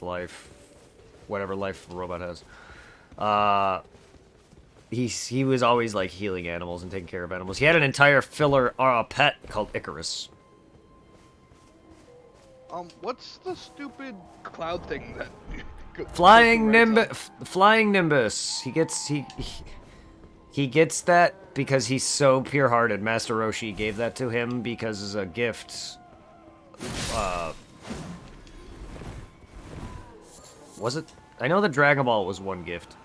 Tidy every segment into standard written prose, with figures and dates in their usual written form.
life, whatever life a robot has. He was always like healing animals and taking care of animals. He had an entire filler pet called Icarus. What's the stupid cloud thing that Flying Nimbus. Flying Nimbus. He gets that because he's so pure-hearted. Master Roshi gave that to him because as a gift. Was it? I know the Dragon Ball was one gift.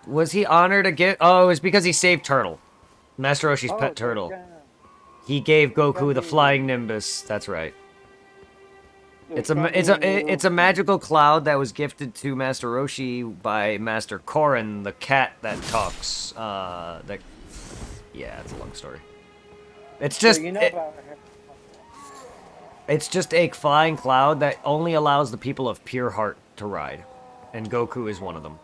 Was he honored a gift? Oh, it's because he saved Turtle. Master Roshi's pet turtle. He gave Goku the Flying Nimbus. That's right. It's a magical cloud that was gifted to Master Roshi by Master Korin, the cat that talks. Yeah, it's a long story. It's just it's just a flying cloud that only allows the people of pure heart to ride, and Goku is one of them.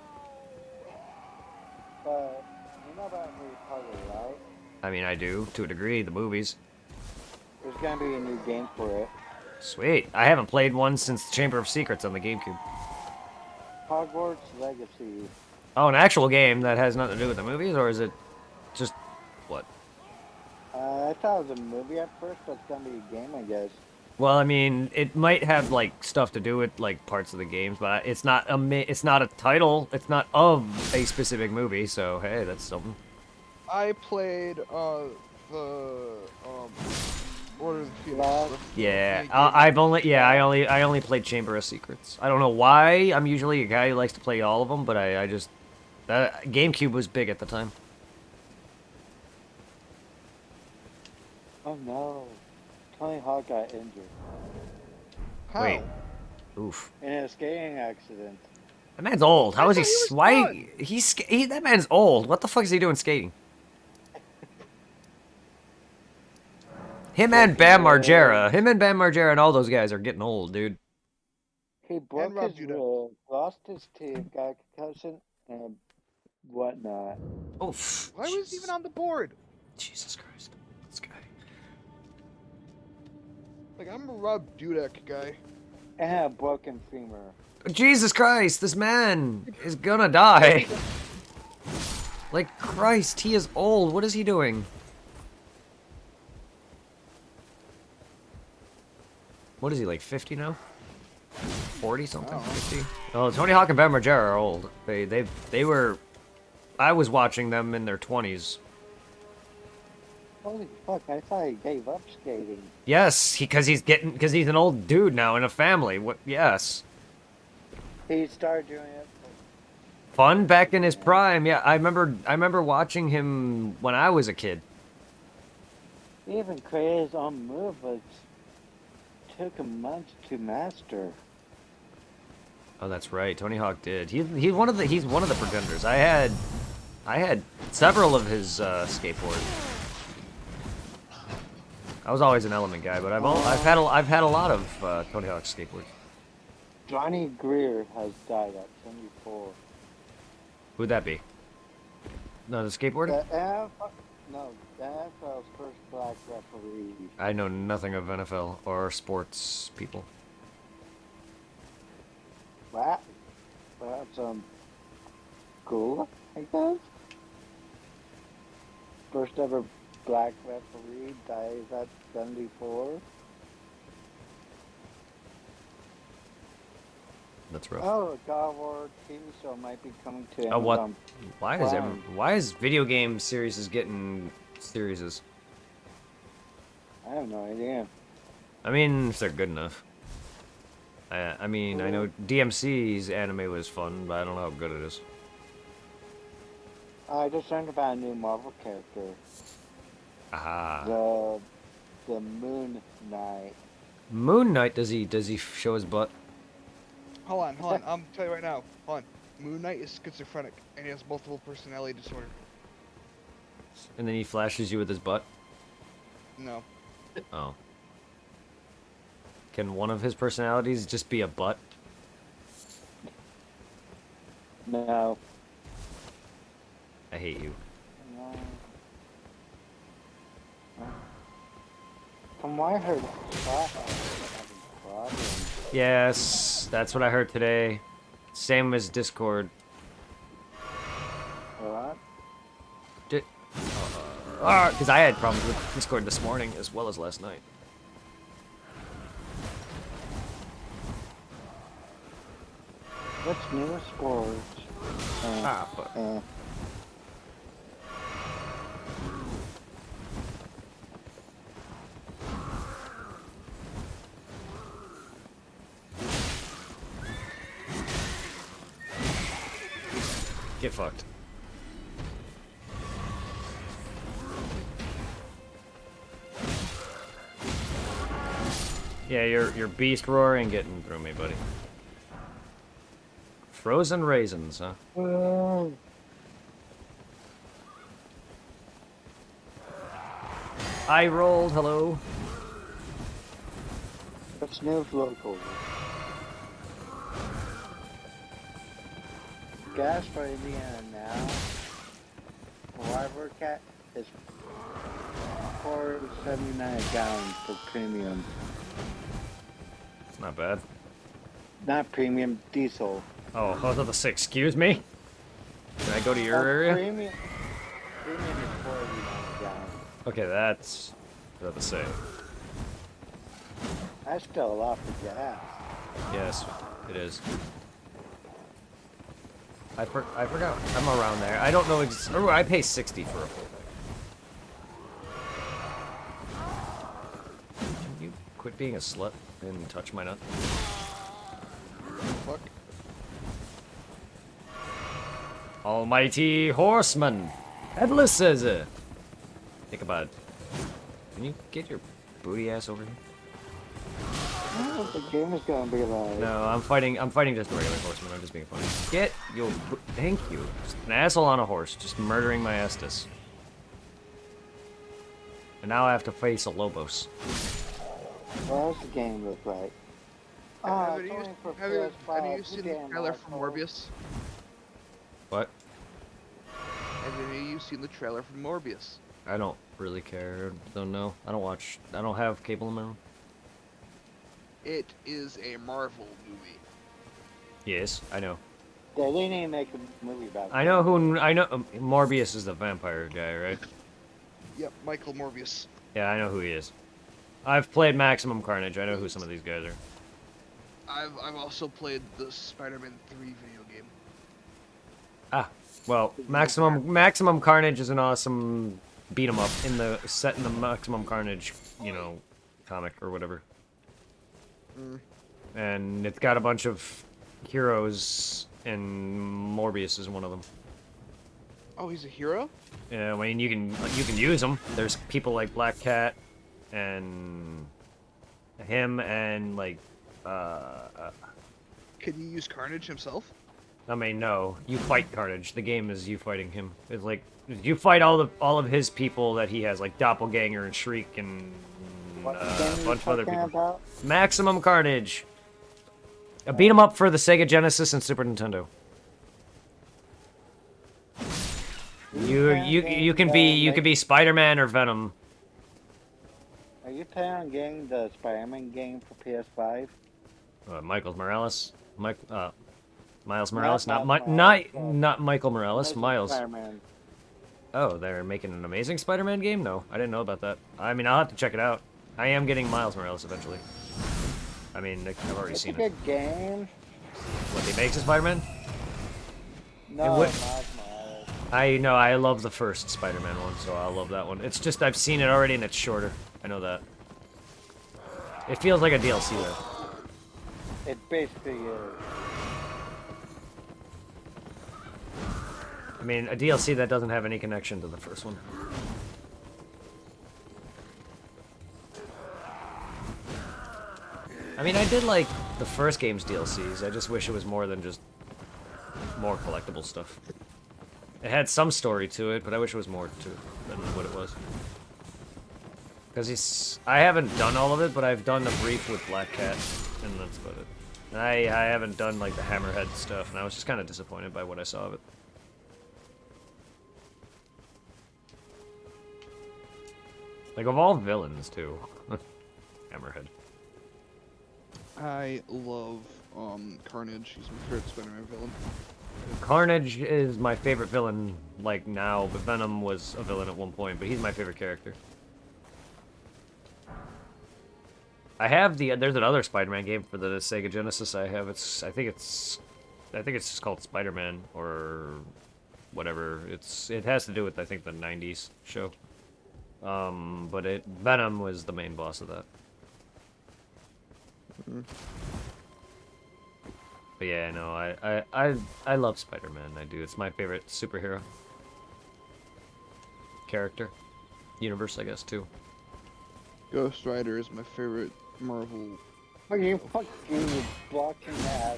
But you know about Harry Potter, right? I mean, I do to a degree. The movies. There's gonna be a new game for it. Sweet. I haven't played one since Chamber of Secrets on the GameCube. Hogwarts Legacy. Oh, an actual game that has nothing to do with the movies, or is it just what? I thought it was a movie at first, but it's gonna be a game, I guess. Well, I mean, it might have like stuff to do with like parts of the games, but it's not a title. It's not of a specific movie. So hey, that's something. I played the Order of the Phoenix. Yeah, I only played Chamber of Secrets. I don't know why. I'm usually a guy who likes to play all of them, but I just that GameCube was big at the time. Oh no, Tony Hawk got injured. How? Wait. Oof. In a skating accident. That man's old. How is he? Why? Fun. That man's old. What the fuck is he doing skating? Him and Bam Margera. Him and Bam Margera and all those guys are getting old, dude. He broke his rib, lost his teeth, got a concussion, and whatnot. Oh, why was he even on the board? Jesus Christ, this guy. Like, I'm a Rob Dudek guy. And a broken femur. Jesus Christ, this man is gonna die. Like Christ, he is old. What is he doing? What is he, like 50 now? 40 something? 50? Oh, Tony Hawk and Bam Margera are old. They were. I was watching them in their 20s. Holy fuck! I thought he gave up skating. Yes, because he's an old dude now in a family. What? Yes. He started doing it. Fun back in his prime. Yeah, I remember watching him when I was a kid. He even created his own move, but it took him months to master. Oh, that's right. Tony Hawk did. He's one of the pretenders. I had several of his skateboards. I was always an Element guy, but I've had a lot of Tony Hawk skateboards. Johnny Greer has died at 74. Who'd that be? No, the skateboarder? The NFL's first black referee. I know nothing of NFL or sports people. What? That's cool, I guess. First ever black referee dies at 74. That's rough. Oh, a God of War TV show might be coming to Amazon. Oh, what? Why is video game series getting series? I have no idea. I mean, if they're good enough. I mean, I know DMC's anime was fun, but I don't know how good it is. I just learned about a new Marvel character. Aha. The Moon Knight. Moon Knight, does he show his butt? Hold on. I'm tell you right now. Hold on. Moon Knight is schizophrenic, and he has multiple personality disorder. And then he flashes you with his butt? No. Oh. Can one of his personalities just be a butt? No. I hate you. No. From what I heard, Scott has having problems. Yes. That's what I heard today. Same as Discord. What? Because I had problems with Discord this morning as well as last night. What's new sports? Fuck. Get fucked. Yeah, your beast roaring getting through me, buddy. Frozen raisins, huh? I rolled, hello. What's new local? Gas for Indiana now. River cat is $4.79 a gallon for premium. It's not bad. Not premium, diesel. Oh, I was about to say, excuse me? Can I go to your area? Premium is $4.89 a gallon. Okay, that's about to say. That's still a lot for gas. Yes, it is. I forgot. I'm around there. I don't know. Oh, I pay 60 for a full tank. Can you quit being a slut and touch my nut? Fuck. Almighty horseman, headless says it. Think about it. Can you get your booty ass over here? I don't know if the game is gonna be like. No, I'm fighting just a regular horseman. I'm just being funny. Get your. Thank you. Just an asshole on a horse, just murdering my Estes. And now I have to face a Lobos. What does the game look like? Have it's you only for have you PS5. seen the Damn trailer from asshole. Morbius? What? Have you seen the trailer from Morbius? I don't really care. Don't know. I don't have cable in my room. It is a Marvel movie. Yes, I know. Yeah, they need to make a movie about it. I know Morbius is the vampire guy, right? Yep, Michael Morbius. Yeah, I know who he is. I've played Maximum Carnage. I know who some of these guys are. I've also played the Spider-Man 3 video game. Ah, well, Maximum Carnage is an awesome beat 'em up set in the Maximum Carnage, comic or whatever. And it's got a bunch of heroes, and Morbius is one of them. Oh, he's a hero? Yeah, I mean you can use them. There's people like Black Cat, and him, and like Can you use Carnage himself? I mean, no, you fight Carnage. The game is you fighting him. It's like you fight all of his people that he has, like Doppelganger and Shriek and What a game are you bunch of other talking people. about? Maximum Carnage. A beat 'em up for the Sega Genesis and Super Nintendo. You can be Spider-Man or Venom. Are you planning on getting the Spider-Man game for PS5? Miles Morales, Miles not Morales. not Michael Morales, Amazing Miles. Spider-Man. Oh, they're making an Amazing Spider-Man game? No, I didn't know about that. I mean, I'll have to check it out. I am getting Miles Morales eventually. I mean, I've already It's a seen it. good game. What, they make a Spider-Man? No, what- Miles Morales. I know, I love the first Spider-Man one, so I'll love that one. It's just, I've seen it already and it's shorter. I know that. It feels like a DLC though. It basically is. I mean, a DLC that doesn't have any connection to the first one. I mean, I did like the first game's DLCs. I just wish it was more than just more collectible stuff. It had some story to it, but I wish it was more to it than what it was. Because I haven't done all of it, but I've done the brief with Black Cat, and that's about it. And I haven't done like the Hammerhead stuff, and I was just kind of disappointed by what I saw of it. Like, of all villains, too. Hammerhead. I love Carnage. He's my favorite Spider-Man villain. Carnage is my favorite villain, like, now, but Venom was a villain at one point, but he's my favorite character. I have there's another Spider-Man game for the Sega Genesis I have. I think it's just called Spider-Man, or whatever. It has to do with, I think, the 90s show. But Venom was the main boss of that. But yeah, no, I love Spider-Man. I do. It's my favorite superhero character, universe, I guess, too. Ghost Rider is my favorite Marvel. Are you fucking blocking that?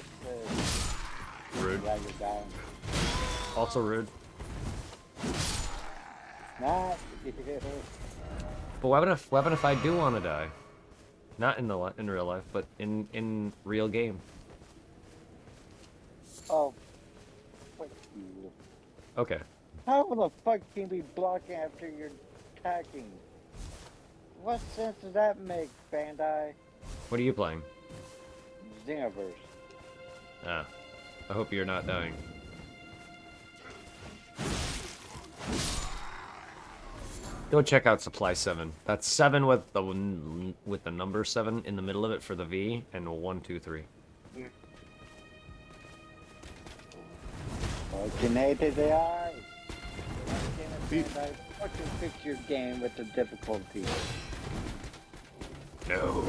Rude. Yeah, you're down. Also rude. Nah. But what if I do want to die? Not in real life, but in real game. Oh, fuck you. Okay. How the fuck can we block after you're attacking? What sense does that make, Bandai? What are you playing? Xenoverse. Ah. I hope you're not dying. Go check out Supply 7. That's 7 with the number 7 in the middle of it for the V, and 1, 2, 3. Originated they are. Bandai, fucking fix your game with the difficulty. No.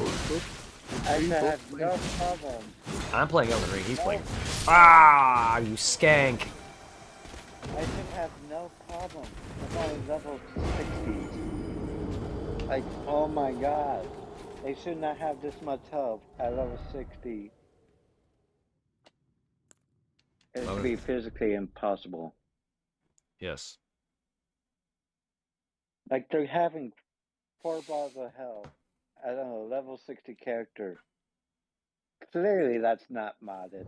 I should have no problem. I'm playing Elden Ring. He's playing. Ah, you skank. I should have no problem. I'm only level 60. Like, oh my god. They should not have this much health at level 60. It would be physically impossible. Yes. Like, they're having 4 bars of health at a level 60 character. Clearly, that's not modded.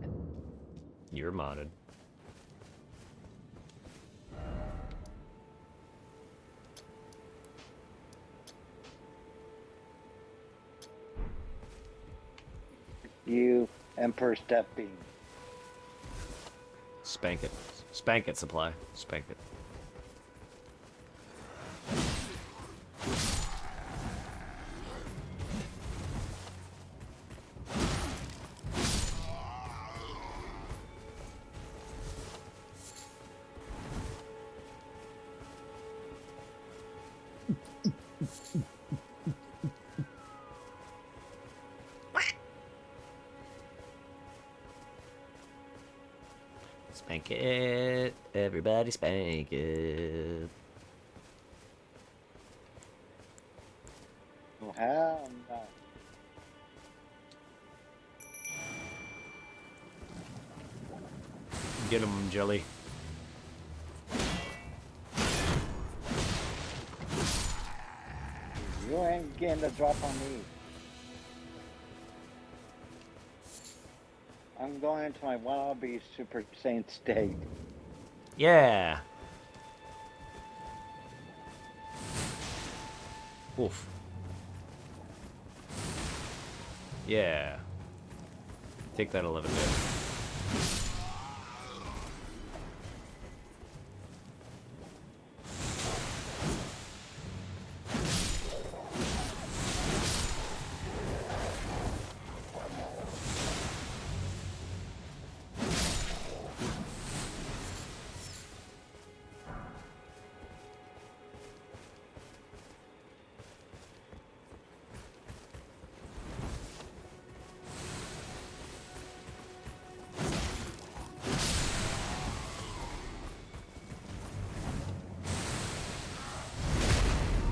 You're modded. You, Emperor Stepping. Spank it. Spank it, Supply. Spank it. Spank it. Everybody spank it. Oh, hell no. Get him, Jelly. You ain't getting the drop on me. I'm going into my wannabe Super Saiyan state. Yeah. Oof. Yeah. Take that 11 damage.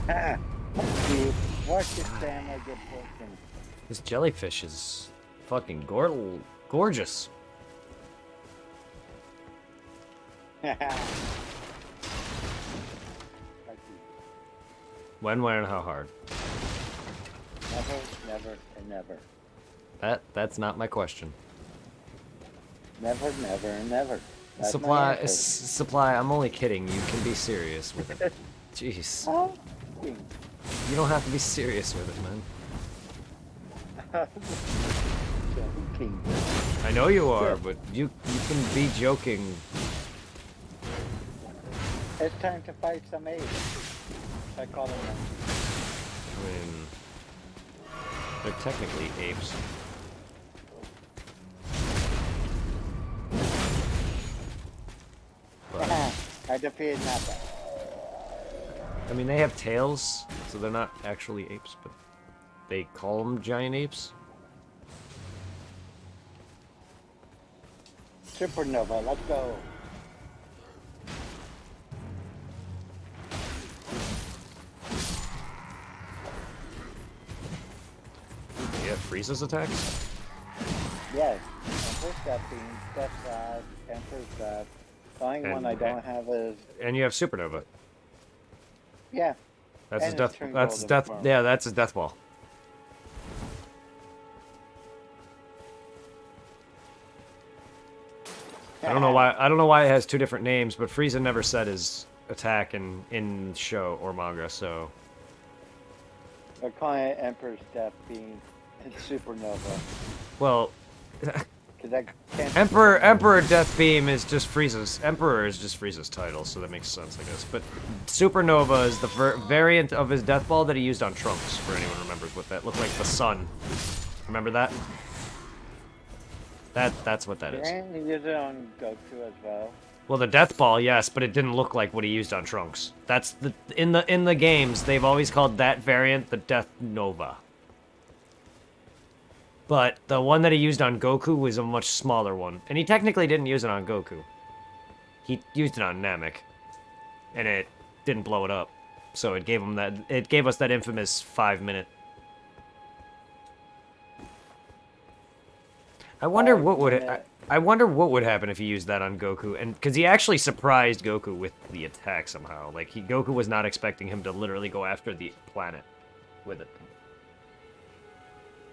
Ah! Dude, watch this stamina get broken. This jellyfish is fucking gorgeous. When, where, and how hard? Never, never, and never. That's not my question. Never, never, and never. That's Supply, my answer. Supply, I'm only kidding. You can be serious with it. Jeez. Oh, You don't have to be serious with it, man. joking. I know you are, Sure. but you can be joking. It's time to fight some apes. I call them monkeys. I mean, they're technically apes. But, I defeated Nappa. I mean, they have tails, so they're not actually apes, but they call them giant apes. Supernova, let's go. Yeah, Frieza's attacks? Yes. Emperor's Death Beam, Death Slash, Emperor's Death. The only one I And- don't have is... And you have Supernova. Yeah. That's And his death. it's turned That's his golden death. form. Yeah, that's his death ball. I don't know why. I don't know why it has two different names, but Frieza never said his attack in show or manga. So They're calling it Emperor's Death Beam and Supernova. well, Because I can't... Emperor Death Beam is just Frieza's. Emperor is just Frieza's title, so that makes sense, I guess. But Supernova is the variant of his death ball that he used on Trunks. For anyone who remembers what that looked like, the sun. Remember that? That's what that is. Didn't he use it on Goku as well? Well, the death ball, yes, but it didn't look like what he used on Trunks. That's the in the games they've always called that variant the Death Nova. But the one that he used on Goku was a much smaller one, and he technically didn't use it on Goku. He used it on Namek, and it didn't blow it up. So it gave him that. It gave us that infamous 5-minute. I wonder what would. I wonder what would happen if he used that on Goku, and because he actually surprised Goku with the attack somehow. Like Goku was not expecting him to literally go after the planet with it.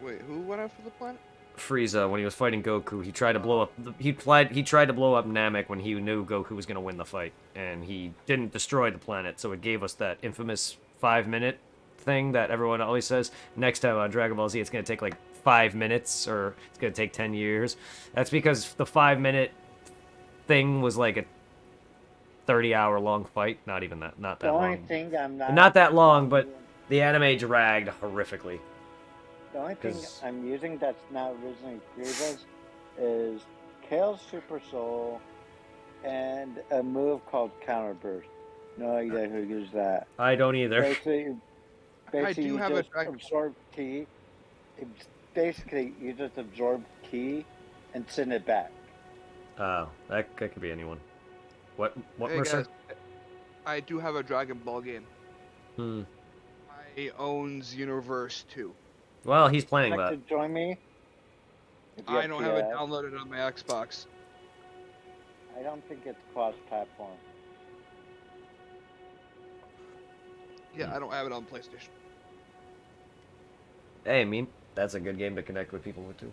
Wait, who went after the planet? Frieza, when he was fighting Goku, he tried to blow up. He tried to blow up Namek when he knew Goku was gonna win the fight, and he didn't destroy the planet. So it gave us that infamous 5-minute thing that everyone always says. Next time on Dragon Ball Z, it's gonna take like 5 minutes, or it's gonna take 10 years. That's because the 5-minute thing was like a 30-hour long fight. Not even that. Not that The only long. thing I'm Not that long, but the anime dragged horrifically. The only thing 'Cause- I'm using that's not originally Grieva's is Kale's Super Soul and a move called Counterburst. No idea who used that. I don't either. Basically do you have a just Dragon- absorb ki. It's basically, you just absorb ki and send it back. Oh, that could be anyone. What Hey Mercer? guys, I do have a Dragon Ball game. Hmm. I owns Universe 2. Well, he's playing Like that. to join me? If you I don't have it PS. downloaded on my Xbox. I don't think it's cross-platform. Yeah, I don't have it on PlayStation. Hey, I mean, that's a good game to connect with people with too.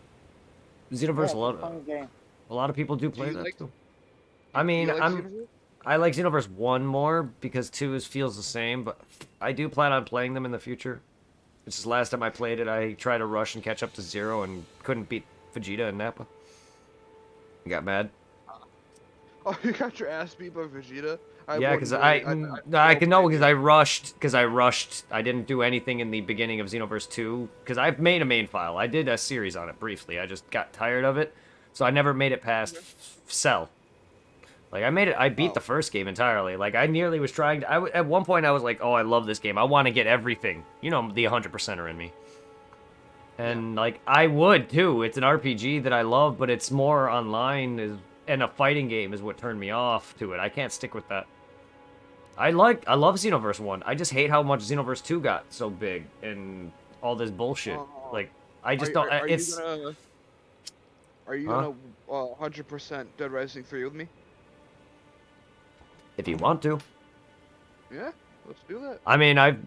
Xenoverse, Yeah, it's a fun game. a lot of people do play you that like- too. I mean, You like I'm Xenoverse? I like Xenoverse 1 more because 2 feels the same, but I do plan on playing them in the future. It's just last time I played it, I tried to rush and catch up to 0 and couldn't beat Vegeta and Nappa. I got mad. Oh, you got your ass beat by Vegeta? Yeah, because I can know because I rushed. I didn't do anything in the beginning of Xenoverse 2 because I've made a main file. I did a series on it briefly. I just got tired of it, so I never made it past Cell. Like I made it. I beat the first game entirely. Like I nearly was trying to. At one point I was like, oh, I love this game. I want to get everything. You know, the 100%er in me. And like I would too. It's an RPG that I love, but it's more online and a fighting game is what turned me off to it. I can't stick with that. I love Xenoverse 1. I just hate how much Xenoverse 2 got so big and all this bullshit. Like I just don't. It's. Are you gonna 100% Dead Rising 3 with me? If you want to. Yeah, let's do that. I mean, I've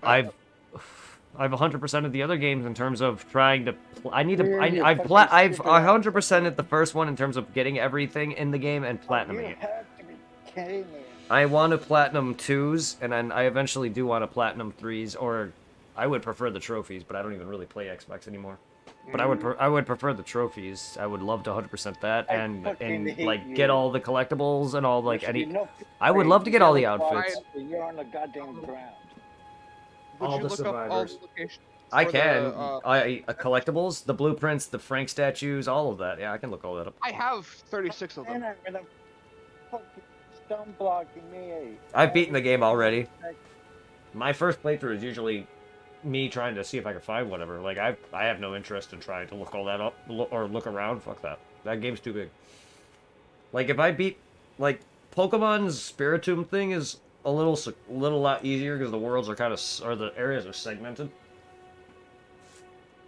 100% of the other games in terms of trying to. I've 100%ed the first one in terms of getting everything in the game and platinuming You it. have to be kidding me. I want to platinum 2s, and then I eventually do want to platinum 3s, or I would prefer the trophies, but I don't even really play Xbox anymore. But I would prefer the trophies. I would love to 100% that I and fucking hate like you. get all the collectibles and all like There should be any. no I would parade. love to You get all the gotta walk outfits. and You're on the goddamn ground. Would All you the look up all the survivors. locations? I for can. The, Collectibles, the blueprints, the Frank statues, all of that. Yeah, I can look all that up. I have 36 of them. And I'm gonna fucking stun blocking me. I've beaten the game already. Like, My first playthrough is usually me trying to see if I can find whatever. Like I have no interest in trying to look all that up or look around. Fuck that. That game's too big. Like if I beat like Pokemon's Spiritomb thing is a little lot easier because the worlds are kind of or the areas are segmented.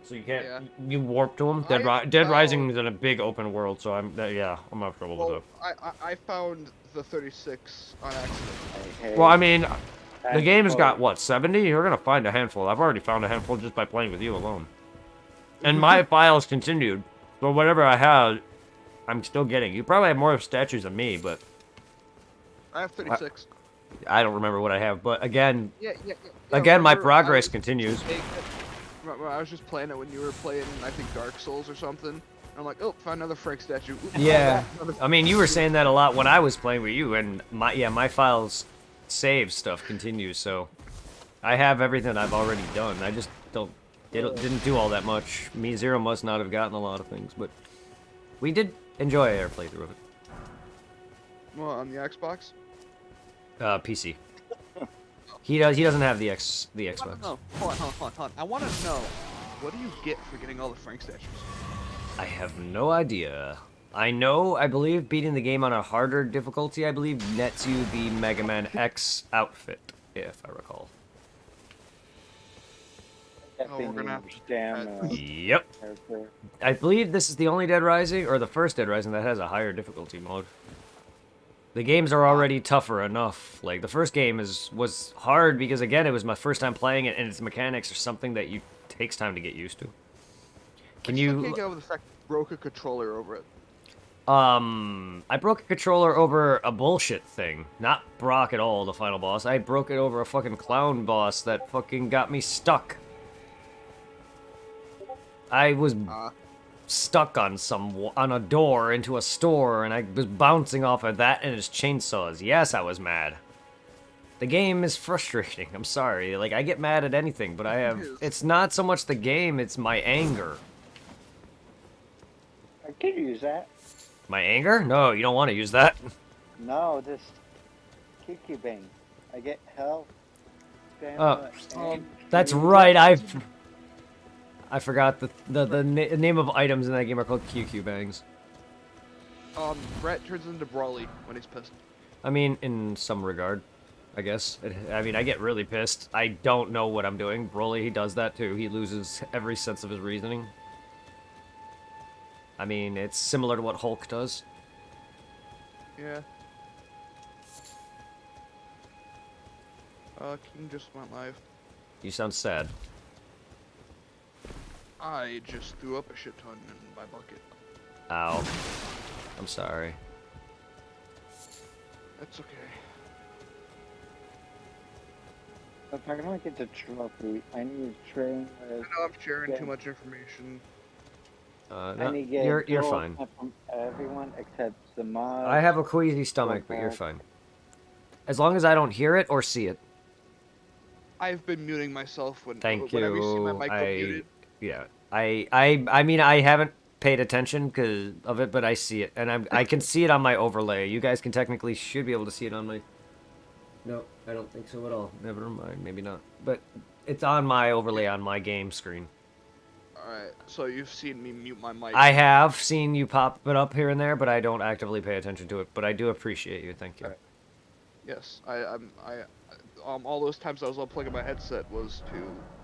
So you can't you warp to them. Dead Rising is in a big open world, so I'm not trouble with Well, I found the 36 on accident. that. Well, I mean, the game's quote. got what 70. You're gonna find a handful. I've already found a handful just by playing with you alone. And my files continued, so whatever I had, I'm still getting. You probably have more statues than me, but I have 36. I don't remember what I have. But again, Yeah. again, my remember progress continues. Remember, I was just playing it when you were playing, I think, Dark Souls or something. And I'm like, oh, found another Frank statue. Ooh, Yeah, another I mean, you were saying that a lot when I was playing with you, and my files save stuff continues, so I have everything I've already done. I just didn't do all that much. Me Zero must not have gotten a lot of things, but we did enjoy our playthrough of it. Well, on the Xbox? PC. He doesn't have the Xbox. No, hold on. I want to know, what do you get for getting all the Frank statues? I have no idea. I believe beating the game on a harder difficulty, I believe, nets you the Mega Man X outfit, if I recall. Oh, we're gonna have to Damn. Yep. I believe this is the only Dead Rising, or the first Dead Rising, that has a higher difficulty mode. The games are already tougher enough. Like, the first game was hard because, again, it was my first time playing it, and its mechanics are something that takes time to get used to. I still can't get over the fact you broke a controller over it. I broke a controller over a bullshit thing. Not Brock at all, the final boss. I broke it over a fucking clown boss that fucking got me stuck. I was stuck on a door into a store, and I was bouncing off of that and his chainsaws. Yes, I was mad. The game is frustrating. I'm sorry. Like, I get mad at anything, but it's not so much the game, it's my anger. I could use that. My anger? No, you don't want to use that. No, this Kiki Bang. I get health. Stamina, and That's speed. right. I forgot the name of items in that game are called QQ bangs. Brett turns into Brawly when he's pissed. I mean, in some regard, I guess. I mean, I get really pissed. I don't know what I'm doing. Broly, he does that too. He loses every sense of his reasoning. I mean, it's similar to what Hulk does. Yeah. King just went live. You sound sad. I just threw up a shit ton in my bucket. Ow. I'm sorry. That's okay. If I don't get the trophy, I need to train with. I know I'm sharing too much information. I No, need to get you're gold fine. From everyone except the mod. I have a queasy stomach, but you're fine. As long as I don't hear it or see it. I've been muting myself Thank whenever you see my you. mic muted. Yeah. I mean, I haven't paid attention because of it, but I see it, and I can see it on my overlay. You guys can technically should be able to see it on my. No, I don't think so at all. Never mind, maybe not. But it's on my overlay on my game screen. Alright, so you've seen me mute my mic. I have seen you pop it up here and there, but I don't actively pay attention to it. But I do appreciate you. Thank you. Right. Yes, all those times I was unplugging my headset was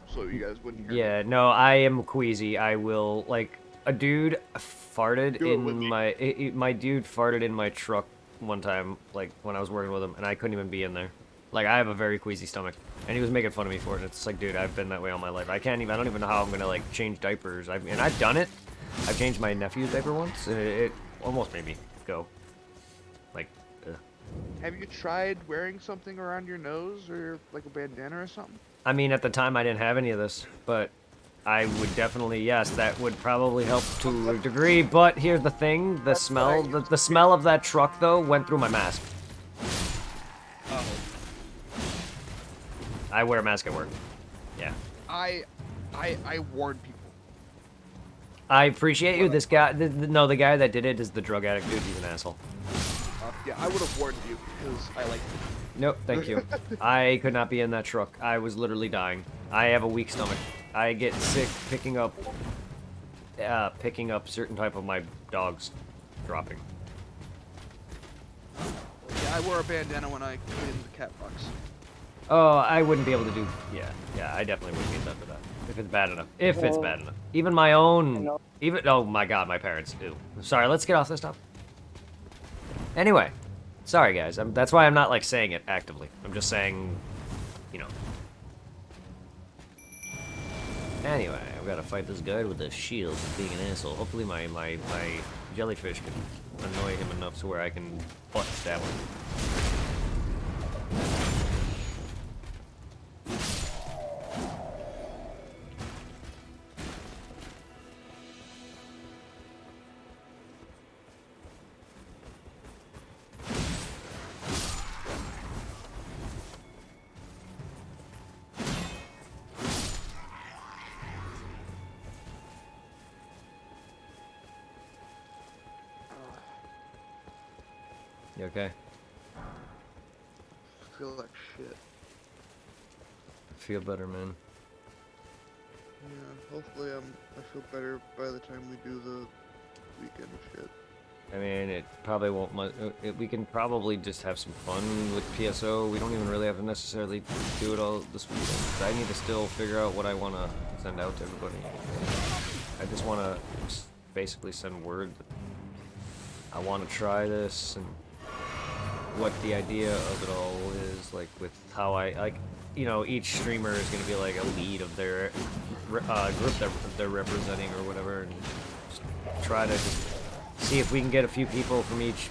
so you guys wouldn't hear me. Yeah, no, I am queasy. I will, like, a dude farted Do it with in me. my dude farted in my truck one time, like, when I was working with him, and I couldn't even be in there. Like, I have a very queasy stomach, and he was making fun of me for it. It's like, dude, I've been that way all my life. I don't even know how I'm gonna, like, change diapers. And I've done it. I've changed my nephew's diaper once, and it almost made me go. Like, ugh. Have you tried wearing something around your nose or like a bandana or something? I mean, at the time, I didn't have any of this, but I would definitely, yes, that would probably help to a degree, but here's the thing, the smell, the smell of that truck, though, went through my mask. Oh. I wear a mask at work. Yeah. I warn people. I appreciate you. This guy, no, the guy that did it is the drug addict dude. He's an asshole. Yeah, I would have warned you because I like you. Nope, thank you. I could not be in that truck. I was literally dying. I have a weak stomach. I get sick picking up certain type of my dogs dropping. Yeah, I wore a bandana when I cleaned the cat box. Oh, I wouldn't be able to do. Yeah, I definitely wouldn't be in that for that. If it's bad enough. If it's bad enough. Even my own. Even. Oh my God, my parents do. Sorry, let's get off this topic. Anyway, sorry guys. That's why I'm not like saying it actively. I'm just saying, you know. Anyway, I've got to fight this guy with a shield for being an asshole. Hopefully my jellyfish can annoy him enough to where I can butt stab him. You okay? I feel like shit. Feel better, man. Yeah, hopefully I feel better by the time we do the weekend shit. I mean, it probably won't much. We can probably just have some fun with PSO. We don't even really have to necessarily do it all this weekend. I need to still figure out what I want to send out to everybody. I just want to basically send word that I want to try this and what the idea of it all is, like with how each streamer is going to be like a lead of their group that they're representing or whatever, and just try to see if we can get a few people from each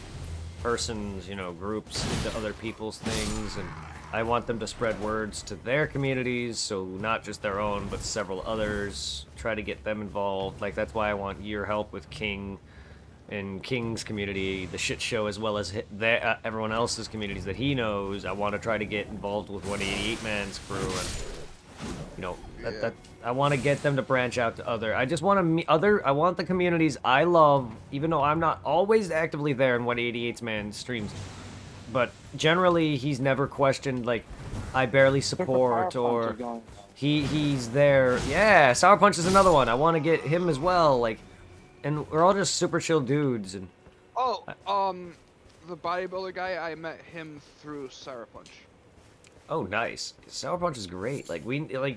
person's, groups into other people's things, and I want them to spread words to their communities, so not just their own, but several others, try to get them involved. Like, that's why I want your help with King and King's community, the shit show, as well as everyone else's communities that he knows. I want to try to get involved with 188 Man's crew, and I want to get them to branch out to other. I just want I want the communities I love, even though I'm not always actively there in 188's man streams, but generally he's never questioned, like, I barely support, or he's there. Yeah, Sour Punch is another one. I want to get him as well, like. And we're all just super chill dudes, and... Oh, the bodybuilder guy, I met him through Sour Punch. Oh, nice. Sour Punch is great.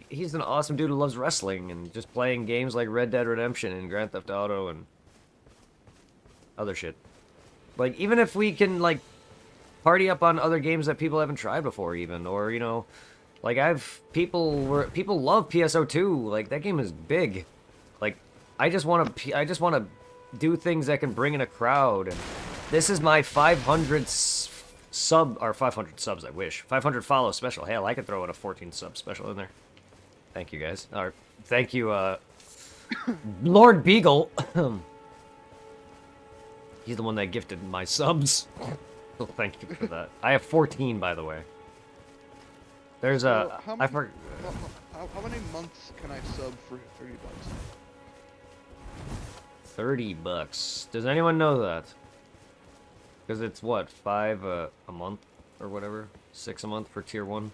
He's an awesome dude who loves wrestling, and just playing games like Red Dead Redemption and Grand Theft Auto, and... other shit. Like, even if we can, like, party up on other games that people haven't tried before, even, or, like, people love PSO2, like, that game is big. Like, I just want to do things that can bring in a crowd, and this is my 500 500 subs, I wish. 500 follow special. Hell, I could throw in a 14 sub special in there. Thank you, guys. Or, thank you, Lord Beagle. He's the one that gifted my subs. So thank you for that. I have 14, by the way. There's how many months can I sub for $30? $30. Does anyone know that? Because it's what, 5 a month or whatever, 6 a month for tier 1.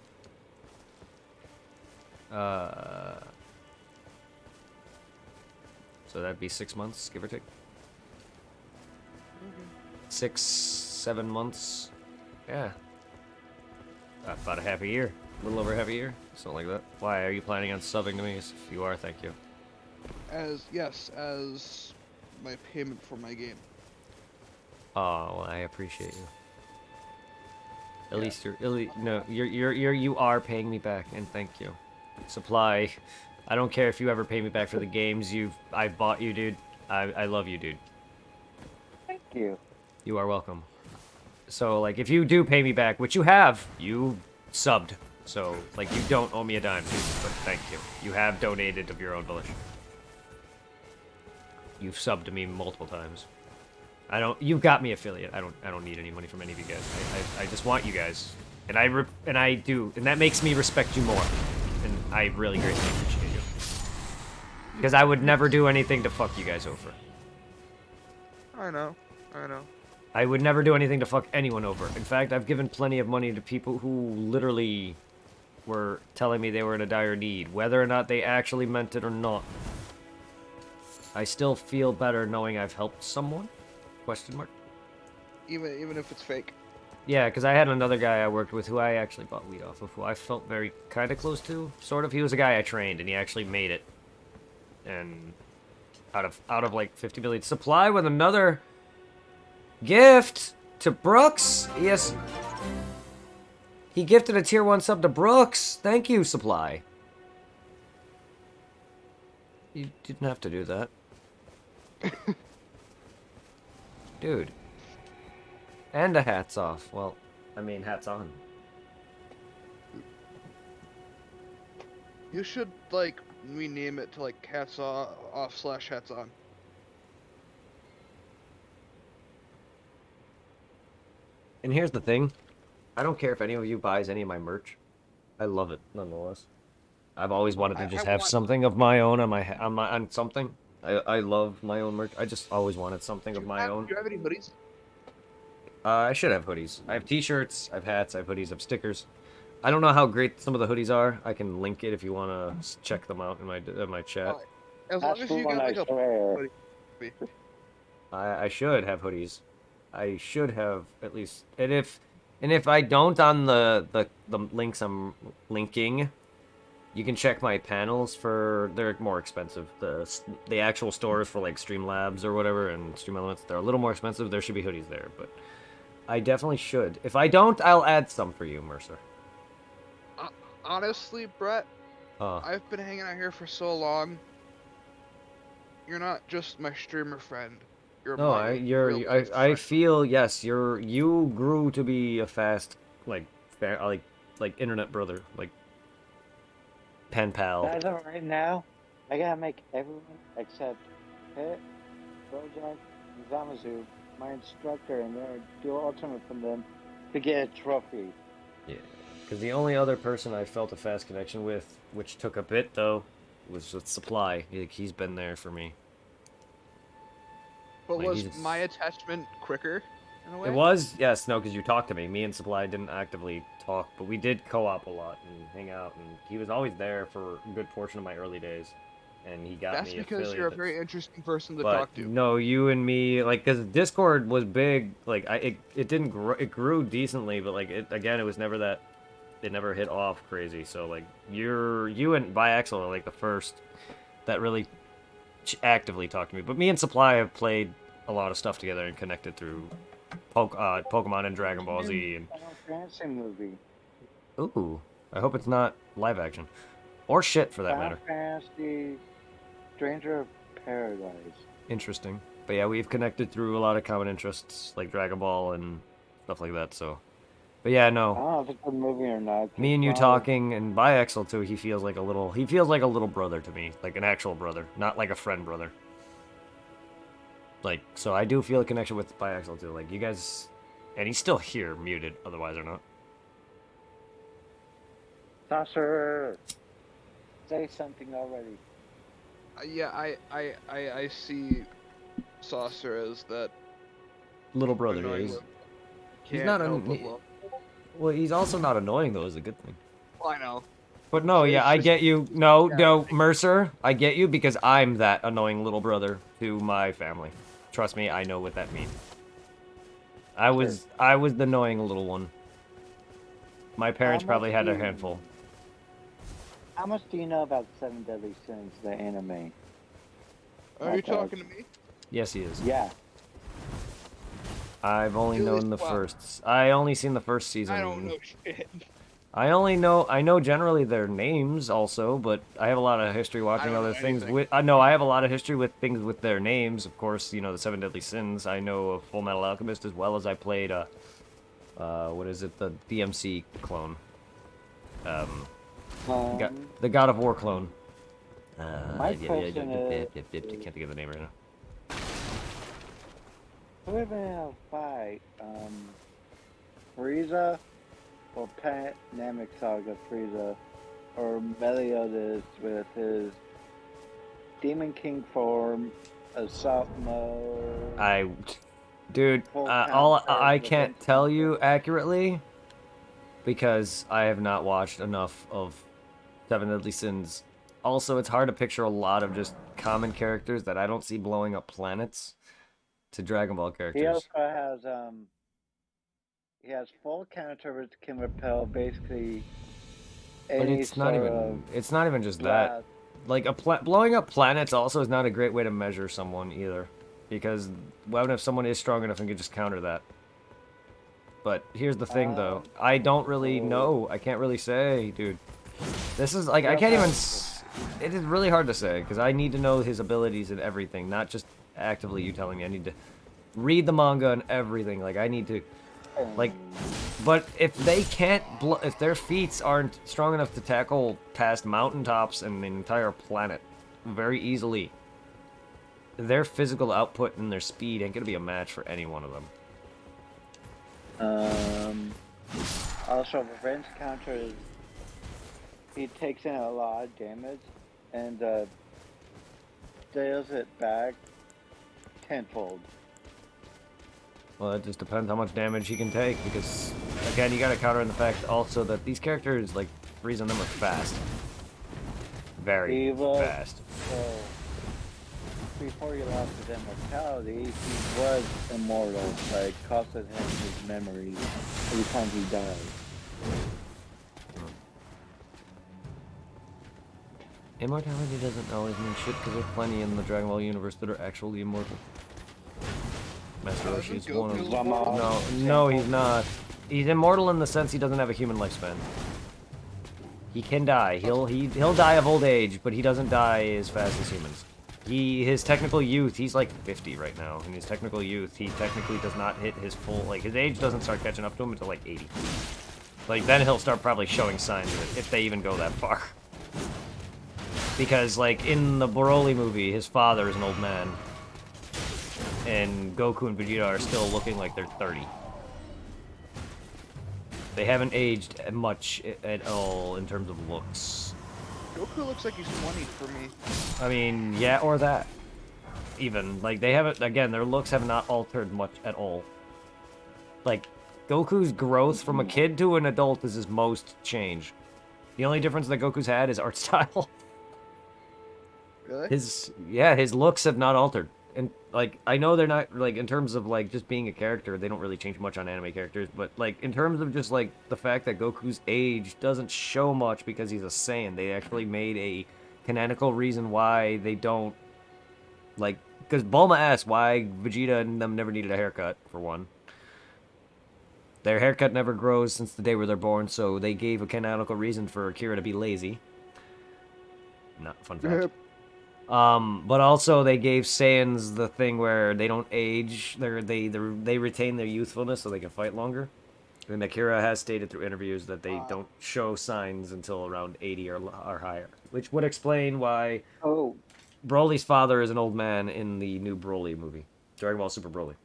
So that'd be 6 months, give or take. 6, 7 months. Yeah. About a half a year. A little over half a year. Something like that. Why, are you planning on subbing to me? If you are, thank you. As my payment for my game. Oh, well, I appreciate you. At least you are paying me back, and thank you. Supply. I don't care if you ever pay me back for the games I've bought you, dude. I love you, dude. Thank you. You are welcome. So, like, if you do pay me back, which you have, you subbed. So, like, you don't owe me a dime, dude, but thank you. You have donated of your own volition. You've subbed to me multiple times. You've got me affiliate. I don't need any money from any of you guys. I just want you guys. And I do, and that makes me respect you more. And I really greatly appreciate you. Because I would never do anything to fuck you guys over. I know. I would never do anything to fuck anyone over. In fact, I've given plenty of money to people who literally were telling me they were in a dire need, whether or not they actually meant it or not. I still feel better knowing I've helped someone? Question mark? Even if it's fake. Yeah, because I had another guy I worked with who I actually bought weed off of, who I felt very kind of close to, sort of. He was a guy I trained, and he actually made it. And out of like 50 billion supply with another gift to Brooks. Yes. He gifted a tier 1 sub to Brooks. Thank you, Supply. You didn't have to do that. Dude. And a hats off. Well, I mean, hats on. You should, like, rename it to, like, hats off / hats on. And here's the thing. I don't care if any of you buys any of my merch. I love it, nonetheless. I've always wanted to just have something of my own on something. I love my own merch. I just always wanted something of my own. Do you have any hoodies? I should have hoodies. I have t-shirts, I have hats, I have hoodies, I have stickers. I don't know how great some of the hoodies are. I can link it if you want to check them out in my chat. As long as you got like a hoodie. I should have hoodies. I should have at least, and if I don't on the links I'm linking, you can check my panels for, they're more expensive. The actual stores for like Streamlabs or whatever and Stream Elements, they're a little more expensive. There should be hoodies there, but I definitely should. If I don't, I'll add some for you, Mercer. Honestly, Brett, I've been hanging out here for so long. You're not just my streamer friend. I feel, yes, you grew to be a fast, like internet brother, like pen pal. As of right now, I gotta make everyone except Pit, Bojack, and Zamazu my instructor, and then do ultimate from them to get a trophy. Yeah, because the only other person I felt a fast connection with, which took a bit though, was with Supply. He's been there for me. But like, was my attachment quicker, in a way? It was, yes, no, because you talked to me. Me and Supply didn't actively talk, but we did co-op a lot and hang out, and he was always there for a good portion of my early days, and he got me. That's because you're a very interesting person to but talk to. No, you and me, like, because Discord was big, like, it didn't grow, it grew decently, but, like, it was never that, it never hit off crazy, so, like, you and Biaxel are, like, the first that really actively talk to me. But me and Supply have played a lot of stuff together and connected through Pokemon and Dragon Ball Z. And Final Fantasy movie. ooh, I hope it's not live action or shit for that matter. Final Fantasy, Stranger of Paradise. Interesting, but yeah, we've connected through a lot of common interests like Dragon Ball and stuff like that. So, but yeah, no. I don't know if it's a movie or not. Me and you talking, and Biaxel too. He feels like a little brother to me, like an actual brother, not like a friend brother. Like, so I do feel a connection with Biaxel too. Like, you guys, and he's still here, muted, otherwise or not. Saucer, say something already. Yeah, I see Saucer as that Little brother, annoying yeah, he's can't not help but love. well, he's also not annoying though, is a good thing. Well, I know. But no, It's yeah, I just- get you. No, Yeah. no, Mercer, I get you because I'm that annoying little brother to my family. Trust me, I know what that means. I was the annoying little one. My parents probably had their handful. How much do you know about Seven Deadly Sins, the anime? Are you Okay. talking to me? Yes, he is. Yeah. I've only Really? known the Wow. first. I only seen the first season. I don't know shit. I know generally their names also, but I have a lot of history watching don't other know things anything. with. I know I have a lot of history with things with their names. Of course, you know the Seven Deadly Sins. I know of Full Metal Alchemist as well as I played what is it, the DMC clone. The God of War clone. My question is, Can't think of the name right now. who would have fight? Frieza or Namek Saga Frieza, or Meliodas with his Demon King form, a soft mode. Dude, Full all counter I with can't tell instant you accurately because I have not watched enough of Seven Deadly Sins. Also, it's hard to picture a lot of just common characters that I don't see blowing up planets to Dragon Ball He characters. also has full counter which can repel basically But any sort of it's not even just that. blast. Like blowing up planets also is not a great way to measure someone either, because what if someone is strong enough and can just counter that? But here's the thing though, I don't really know. I can't really say, dude. This is like I can't even. It is really hard to say because I need to know his abilities and everything, not just actively you telling me. I need to read the manga and everything. Like I need to, like. But if they can't, if their feats aren't strong enough to tackle past mountaintops and the entire planet very easily, their physical output and their speed ain't gonna be a match for any one of them. Also, Revenge counter is he takes in a lot of damage and deals it back tenfold. Well, it just depends how much damage he can take, because, again, you gotta counter in the fact also that these characters, like, Frieza and them are fast. Very fast. So, before he lost his immortality, he was immortal, like, costed him his memories every time he died. Immortality doesn't always mean shit, because there's plenty in the Dragon Ball universe that are actually immortal. Master Roshi is one of them. No, he's not. He's immortal in the sense he doesn't have a human lifespan. He can die. He'll die of old age, but he doesn't die as fast as humans. His technical youth, he's like 50 right now. In his technical youth, he technically does not hit his full, like, his age doesn't start catching up to him until like 80. Like, then he'll start probably showing signs of it, if they even go that far. Because, like, in the Broly movie, his father is an old man. And Goku and Vegeta are still looking like they're 30. They haven't aged much at all in terms of looks. Goku looks like he's 20 for me. I mean, yeah, or that. Even. Like, they haven't, again, their looks have not altered much at all. Like, Goku's growth from a kid to an adult is his most change. The only difference that Goku's had is art style. Really? His looks have not altered. And, like, I know they're not, like, in terms of, like, just being a character, they don't really change much on anime characters, but, like, in terms of just, like, the fact that Goku's age doesn't show much because he's a Saiyan, they actually made a canonical reason why they don't, like, because Bulma asked why Vegeta and them never needed a haircut, for one. Their haircut never grows since the day where they're born, so they gave a canonical reason for Akira to be lazy. Not fun fact. But also they gave Saiyans the thing where they don't age. They retain their youthfulness so they can fight longer. And Akira has stated through interviews that they don't show signs until around 80 or higher, which would explain why Broly's father is an old man in the new Broly movie, Dragon Ball Super Broly.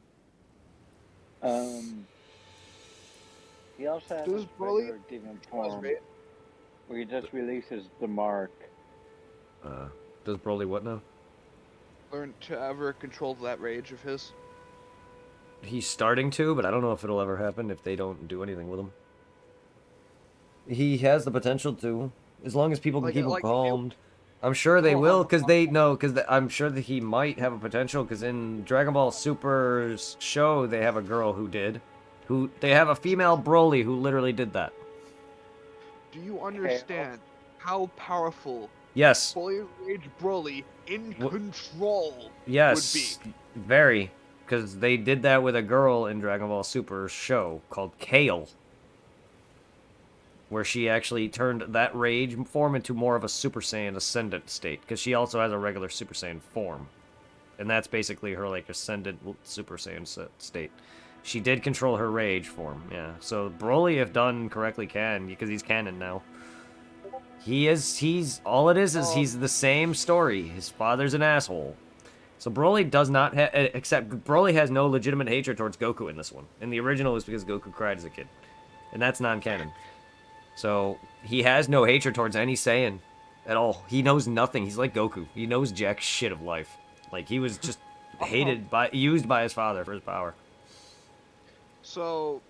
He also has Does Broly demon form where he just releases the mark. Does Broly what now? learn to ever control that rage of his? He's starting to, but I don't know if it'll ever happen if they don't do anything with him. He has the potential to, as long as people can keep him calmed. I'm sure they will, because I'm sure that he might have a potential, because in Dragon Ball Super's show, they have a girl who they have a female Broly who literally did that. Do you understand how powerful Yes. fully rage Broly in control yes, would be? Very. Because they did that with a girl in Dragon Ball Super's show called Kale. Where she actually turned that rage form into more of a Super Saiyan Ascendant state. Because she also has a regular Super Saiyan form. And that's basically her, like, Ascendant Super Saiyan state. She did control her rage form, yeah. So Broly, if done correctly, can, because he's canon now. He's all it is he's the same story. His father's an asshole. So Broly does not except Broly has no legitimate hatred towards Goku in this one. In the original, it was because Goku cried as a kid, and that's non-canon. So he has no hatred towards any Saiyan at all. He knows nothing. He's like Goku. He knows jack shit of life. Like he was just used by his father for his power. So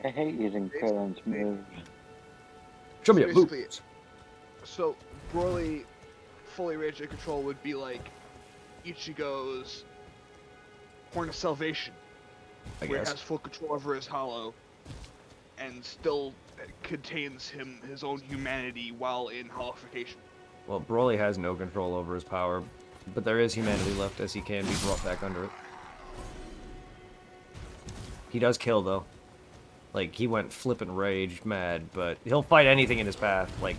I hate using Krillin's moves. Show me a move. basically, so Broly fully rage and control would be like Ichigo's Horn of Salvation, I where he guess. has full control over his hollow, and still contains his own humanity while in hollification. Well, Broly has no control over his power, but there is humanity left as he can be brought back under it. He does kill, though. Like, he went flippin' rage mad, but he'll fight anything in his path. Like,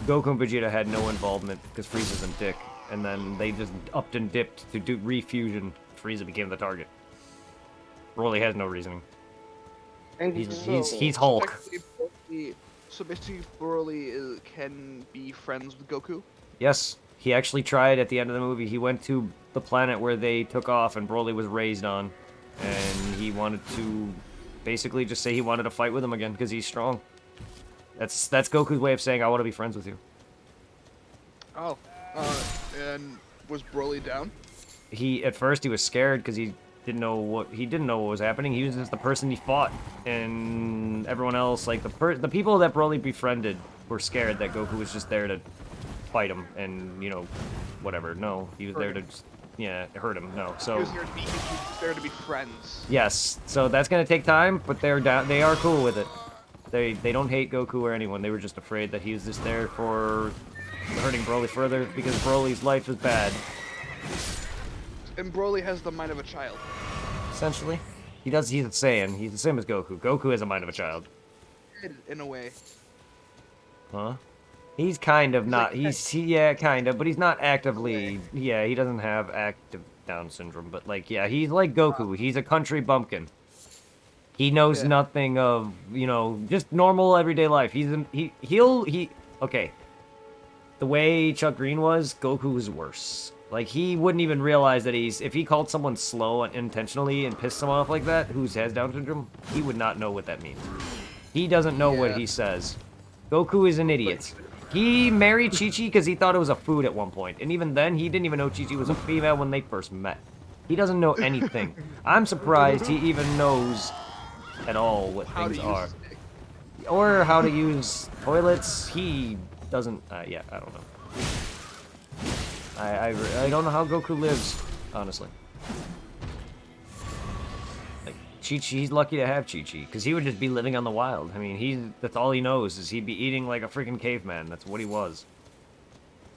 Goku and Vegeta had no involvement because Frieza's a dick, and then they just upped and dipped to do refusion. Frieza became the target. Broly has no reasoning. He's Hulk. So basically, Broly can be friends with Goku. Yes, he actually tried at the end of the movie. He went to the planet where they took off and Broly was raised on, and he wanted to basically just say he wanted to fight with him again because he's strong. That's Goku's way of saying I want to be friends with you. Oh, and was Broly down? At first he was scared because he didn't know what was happening. He was just the person he fought, and everyone else, like the people that Broly befriended, were scared that Goku was just there to fight him and whatever. No, he was there to just, hurt him. No, so He was there to be friends. yes, so that's gonna take time, but they're down. They are cool with it. They don't hate Goku or anyone. They were just afraid that he was just there for hurting Broly further because Broly's life is bad. And Broly has the mind of a child. Essentially, he's a Saiyan. He's the same as Goku. Goku has a mind of a child. In a way. Huh? He's kind of not. Kind of, but he's not actively. Yeah, he doesn't have active Down syndrome, but like, yeah, he's like Goku. He's a country bumpkin. He knows nothing of, just normal everyday life. Okay. The way Chuck Green was, Goku was worse. Like, he wouldn't even realize that if he called someone slow intentionally and pissed someone off like that, who has Down syndrome, he would not know what that means. He doesn't know what he says. Goku is an idiot. He married Chi-Chi because he thought it was a food at one point, and even then, he didn't even know Chi-Chi was a female when they first met. He doesn't know anything. I'm surprised he even knows at all what things are. Or how to use toilets. He doesn't, I don't know. I don't know how Goku lives, honestly. Like, Chi-Chi, he's lucky to have Chi-Chi, because he would just be living on the wild. I mean, that's all he knows, is he'd be eating like a freaking caveman. That's what he was.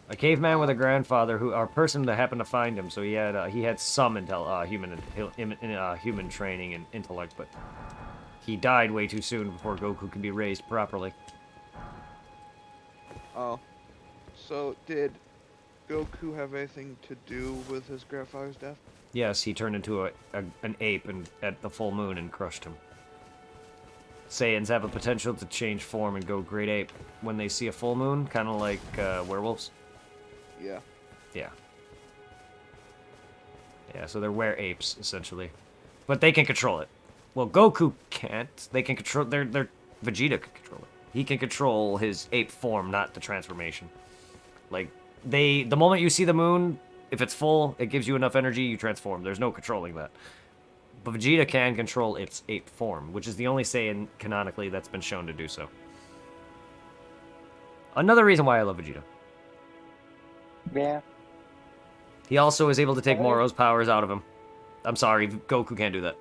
A caveman with a grandfather or person that happened to find him, so he had some human training and intellect, but he died way too soon before Goku could be raised properly. Oh. So, did Goku have anything to do with his grandfather's death? Yes, he turned into an ape at the full moon and crushed him. Saiyans have a potential to change form and go great ape when they see a full moon, kind of like werewolves. Yeah. Yeah. Yeah, so they're were-apes, essentially. But they can control it. Well, Goku can't. They can control... Vegeta can control it. He can control his ape form, not the transformation. Like, the moment you see the moon, if it's full, it gives you enough energy, you transform. There's no controlling that. But Vegeta can control its ape form, which is the only Saiyan, canonically, that's been shown to do so. Another reason why I love Vegeta. Yeah. He also is able to take Moro's powers out of him. I'm sorry, Goku can't do that.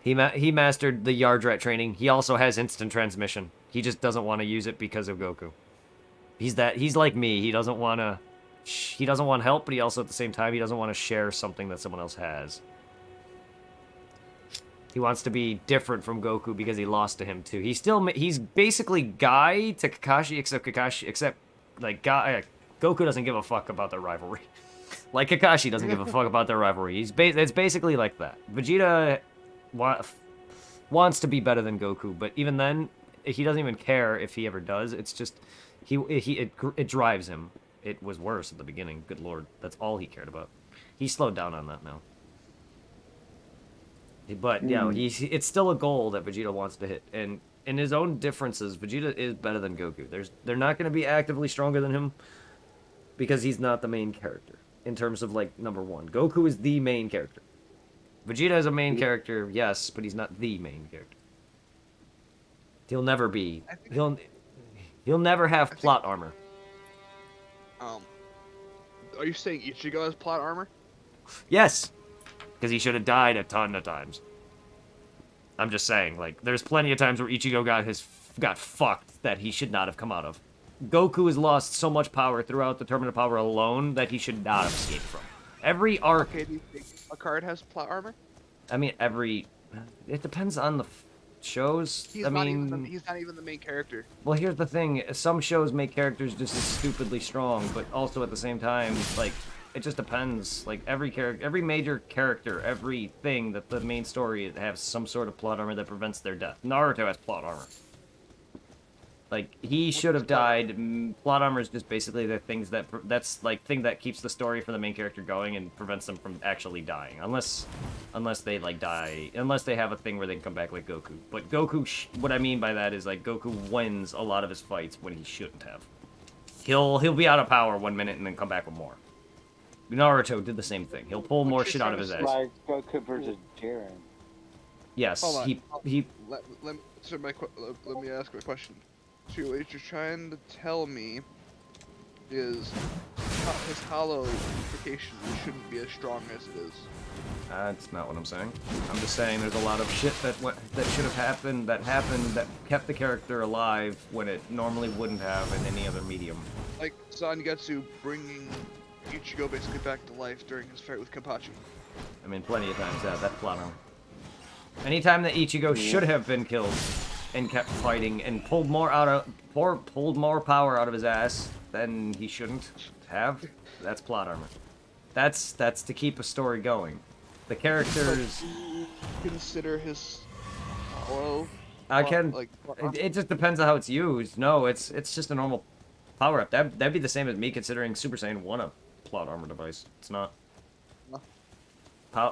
He mastered the Yardrat training. He also has instant transmission. He just doesn't want to use it because of Goku. He's like me. He doesn't want help, but he also at the same time he doesn't want to share something that someone else has. He wants to be different from Goku because he lost to him too. He's basically Guy to Kakashi except like Goku doesn't give a fuck about their rivalry. Like Kakashi doesn't give a fuck about their rivalry. It's basically like that. Vegeta wants to be better than Goku, but even then, he doesn't even care if he ever does. It's just it drives him. It was worse at the beginning. Good lord, that's all he cared about. He slowed down on that now. But yeah, it's still a goal that Vegeta wants to hit, and in his own differences, Vegeta is better than Goku. They're not going to be actively stronger than him because he's not the main character in terms of like number one. Goku is the main character. Vegeta is a main character, yes, but he's not the main character. He'll never be. He'll never have plot armor. Are you saying Ichigo has plot armor? Yes, because he should have died a ton of times. I'm just saying, like, there's plenty of times where Ichigo got fucked that he should not have come out of. Goku has lost so much power throughout the Tournament of Power alone that he should not have escaped from. Every arc... Okay, do you think a card has plot armor? I mean, it depends on the shows. He's not even the main character. Well, here's the thing. Some shows make characters just as stupidly strong, but also at the same time, like, it just depends. Like, every major character, everything that the main story has some sort of plot armor that prevents their death. Naruto has plot armor. Like, he should have died. Plot armor is just basically the things that's like thing that keeps the story for the main character going and prevents them from actually dying. Unless they like die, unless they have a thing where they can come back like Goku. But Goku, what I mean by that is like Goku wins a lot of his fights when he shouldn't have. He'll be out of power 1 minute and then come back with more. Naruto did the same thing. He'll pull more shit out of his ass. Like Goku versus Jiren. Yes, Hold on. he. Let me ask my question. So what you're trying to tell me is his hollowification shouldn't be as strong as it is. That's not what I'm saying. I'm just saying there's a lot of shit that should have happened that kept the character alive when it normally wouldn't have in any other medium. Like Zangetsu bringing Ichigo basically back to life during his fight with Kenpachi. I mean, plenty of times that's plot armor. Anytime that Ichigo should have been killed and kept fighting and pulled more power out of his ass than he shouldn't have, that's plot armor. That's to keep a story going. The characters... Consider his hollow... I can... Like, it just depends on how it's used. No, it's just a normal power-up. That'd be the same as me considering Super Saiyan 1 a plot armor device. It's not. No.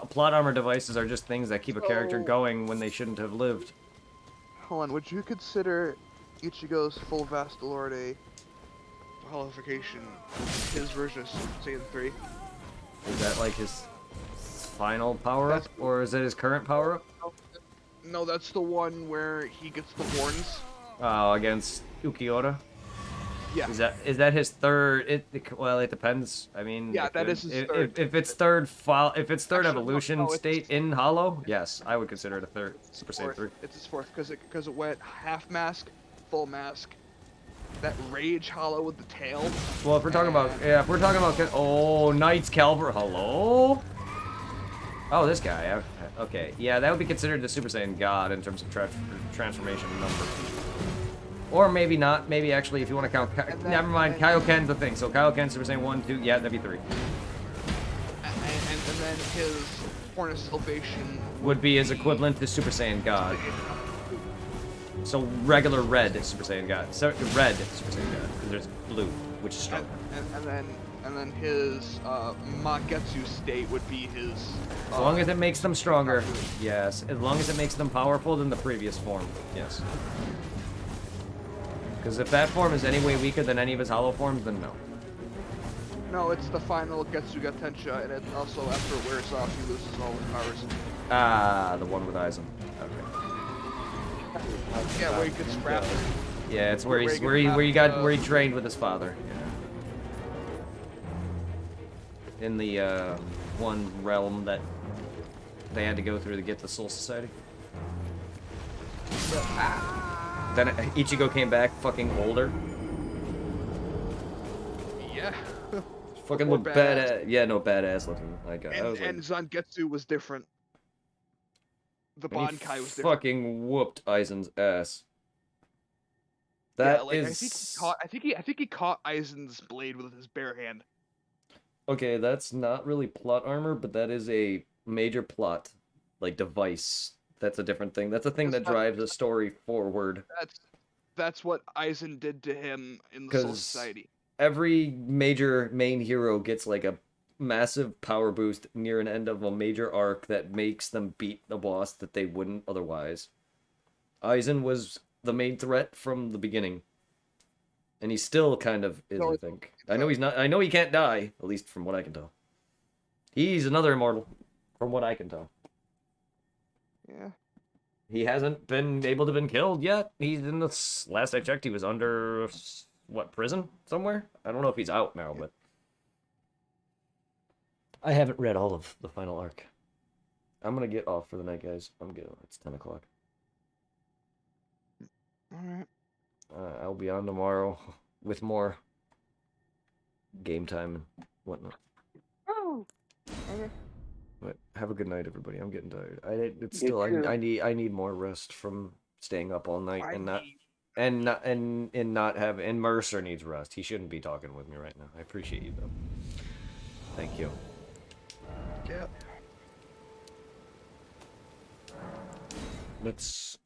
Plot armor devices are just things that keep a character going when they shouldn't have lived. Hold on, would you consider Ichigo's full Vastalorde hollification his version of Super Saiyan 3? Is that like his final power-up, or is it his current power-up? No, that's the one where he gets the horns. Oh, against Ukiura? Yeah. Is that his third? Well, it depends. I mean, yeah, that is his third. If it's third Actually, evolution no, state in Hollow, yes, I would consider it a third Super Saiyan 3. It's his fourth because it went half mask, full mask, that rage Hollow with the tail. Well, if we're talking about oh, Knights Calvary, hello. Oh, this guy. Okay, yeah, that would be considered the Super Saiyan God in terms of transformation number. Or maybe not. Maybe actually, if you want to count... never mind, Kaioken's the thing. So Kaioken, Super Saiyan 1, 2, yeah, that'd be 3. And then his Horn of Salvation... would be his equivalent to Super Saiyan God. So regular red Super Saiyan God. So red Super Saiyan God. Because there's blue, which is stronger. And then his Magetsu state would be his... As long as it makes them stronger. Yes. As long as it makes them powerful than the previous form. Yes. Because if that form is any way weaker than any of his hollow forms, then no. No, it's the final Getsuga Tensha, and it also, after it wears off, he loses all his powers. Ah, the one with Aizen. Okay. Yeah, where he gets scrapped. Yeah, it's where he trained with his father. Yeah. In the one realm that they had to go through to get the Soul Society. Then Ichigo came back fucking older. Yeah. Fucking look badass. Yeah, no, badass looking. Like, and Zangetsu was different. The Bankai was different. Fucking whooped Aizen's ass. That is. I think he caught Aizen's blade with his bare hand. Okay, that's not really plot armor, but that is a major plot, like, device that's a different thing. That's a thing That's that not- drives a story forward. That's what Eisen did to him in the Soul 'Cause Society. every major main hero gets like a massive power boost near an end of a major arc that makes them beat the boss that they wouldn't otherwise. Aizen was the main threat from the beginning. And he still kind of is, No, I think. I know he's not. I know he can't die, at least from what I can tell. He's another immortal, from what I can tell. Yeah. He hasn't been able to been killed yet. He's in the last I checked, he was under what, prison somewhere. I don't know if he's out now, but I haven't read all of the final arc. I'm gonna get off for the night, guys. I'm good. It's 10 o'clock. All right. I'll be on tomorrow with more game time and whatnot. Oh. Okay. But have a good night, everybody. I'm getting tired. It's You still too. I need more rest from staying up all night I and not need- and not have, and Mercer needs rest. He shouldn't be talking with me right now. I appreciate you though. Thank you. Yeah. Let's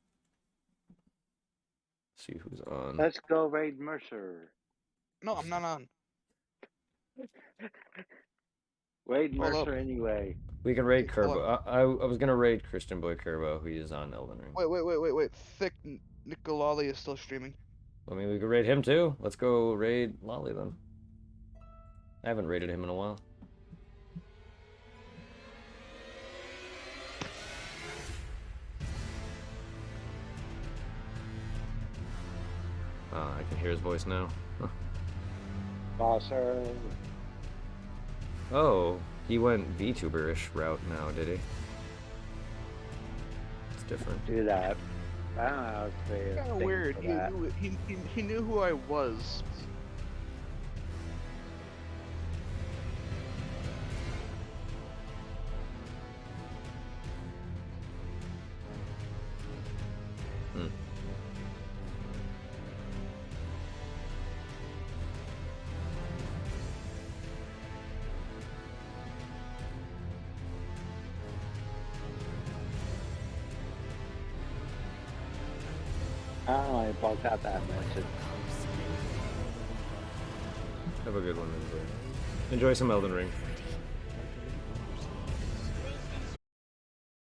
see who's on. Let's go raid Mercer. No, I'm not on. Raid Hold Mercer up. anyway. We can raid Hold Kerbo. I was gonna raid Christian Boy Kerbo, who is on Elden Ring. Wait. Thick Nicolali is still streaming. I mean, we could raid him too. Let's go raid Lolly then. I haven't raided him in a while. I can hear his voice now. Bosser. Oh, he went VTuber-ish route now, did he? It's different. Do that. I don't know how to say it. Kind of weird. He knew who I was. Hmm. I don't know. I bugged out that message. Have a good one, everybody. Enjoy some Elden Ring.